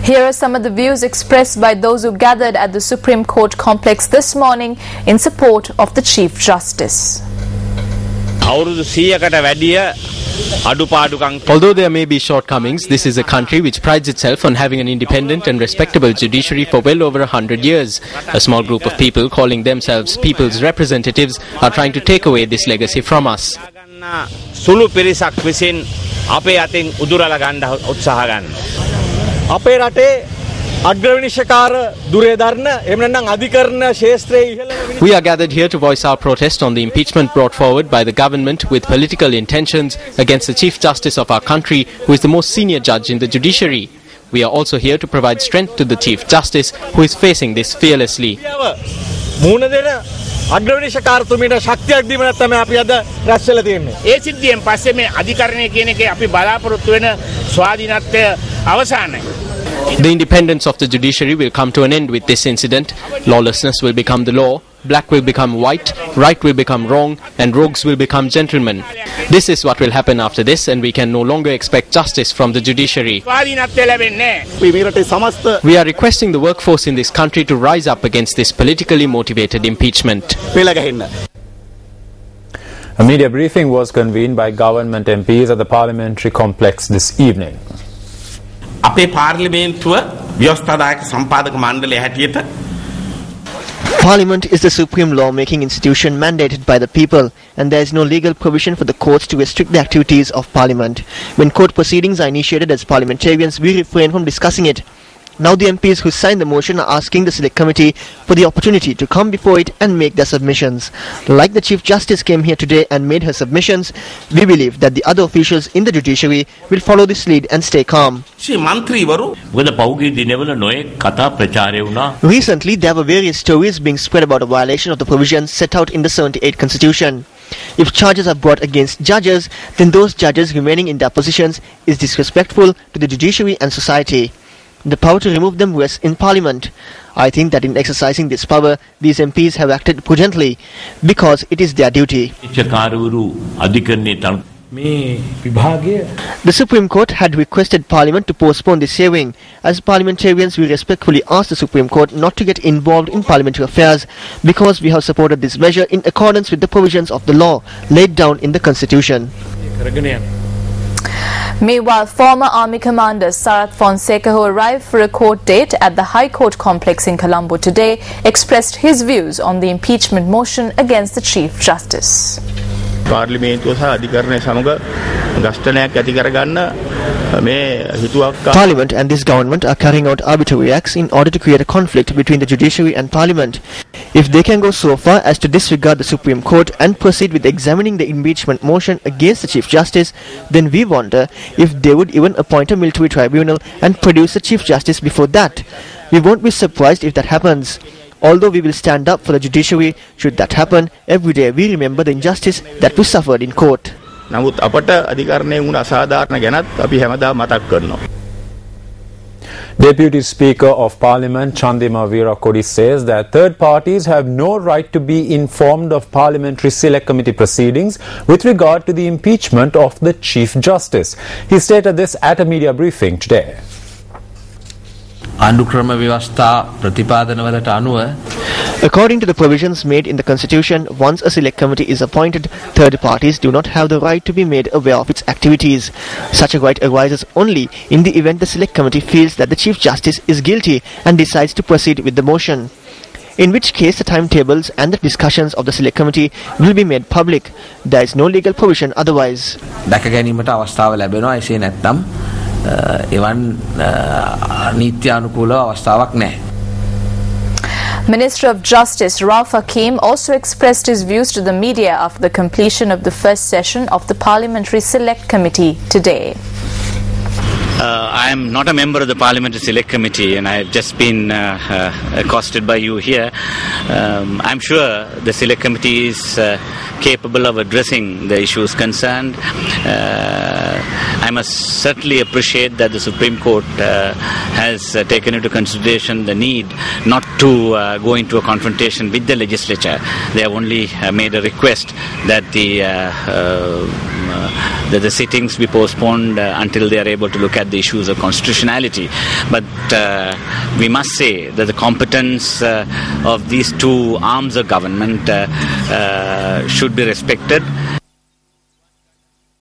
Here are some of the views expressed by those who gathered at the Supreme Court complex this morning in support of the Chief Justice. Although there may be shortcomings, this is a country which prides itself on having an independent and respectable judiciary for well over 100 years. A small group of people calling themselves people's representatives are trying to take away this legacy from us. We are gathered here to voice our protest on the impeachment brought forward by the government with political intentions against the Chief Justice of our country, who is the most senior judge in the judiciary. We are also here to provide strength to the Chief Justice, who is facing this fearlessly. The independence of the judiciary will come to an end with this incident. Lawlessness will become the law, black will become white, right will become wrong, and rogues will become gentlemen. This is what will happen after this, and we can no longer expect justice from the judiciary. We are requesting the workforce in this country to rise up against this politically motivated impeachment. A media briefing was convened by government MPs at the parliamentary complex this evening. Parliament is the supreme law-making institution mandated by the people, and there is no legal provision for the courts to restrict the activities of Parliament. When court proceedings are initiated as parliamentarians, we refrain from discussing it. Now the MPs who signed the motion are asking the Select Committee for the opportunity to come before it and make their submissions. Like the Chief Justice came here today and made her submissions, we believe that the other officials in the judiciary will follow this lead and stay calm. Recently, there were various stories being spread about a violation of the provisions set out in the 78 Constitution. If charges are brought against judges, then those judges remaining in their positions is disrespectful to the judiciary and society. The power to remove them rests in Parliament. I think that in exercising this power, these MPs have acted prudently because it is their duty. The Supreme Court had requested Parliament to postpone this hearing. As parliamentarians, we respectfully ask the Supreme Court not to get involved in parliamentary affairs because we have supported this measure in accordance with the provisions of the law laid down in the Constitution. Meanwhile, former Army Commander Sarath Fonseca, who arrived for a court date at the High Court complex in Colombo today, expressed his views on the impeachment motion against the Chief Justice. Parliament and this government are carrying out arbitrary acts in order to create a conflict between the judiciary and Parliament. If they can go so far as to disregard the Supreme Court and proceed with examining the impeachment motion against the Chief Justice, then we wonder if they would even appoint a military tribunal and produce the Chief Justice before that. We won't be surprised if that happens. Although we will stand up for the judiciary, should that happen, every day we remember the injustice that we suffered in court. Deputy Speaker of Parliament Chandima Weerakodi says that third parties have no right to be informed of Parliamentary Select Committee proceedings with regard to the impeachment of the Chief Justice. He stated this at a media briefing today. According to the provisions made in the Constitution, once a Select Committee is appointed, third parties do not have the right to be made aware of its activities. Such a right arises only in the event the Select Committee feels that the Chief Justice is guilty and decides to proceed with the motion, in which case the timetables and the discussions of the Select Committee will be made public. There is no legal provision otherwise. Minister of Justice Rauf Hakim also expressed his views to the media after the completion of the first session of the Parliamentary Select Committee today. I am not a member of the Parliamentary Select Committee, and I have just been accosted by you here. I'm sure the Select Committee is capable of addressing the issues concerned. I must certainly appreciate that the Supreme Court has taken into consideration the need not to go into a confrontation with the legislature. They have only made a request that the that the sittings be postponed until they are able to look at the issues of constitutionality. But we must say that the competence of these two arms of government should be respected.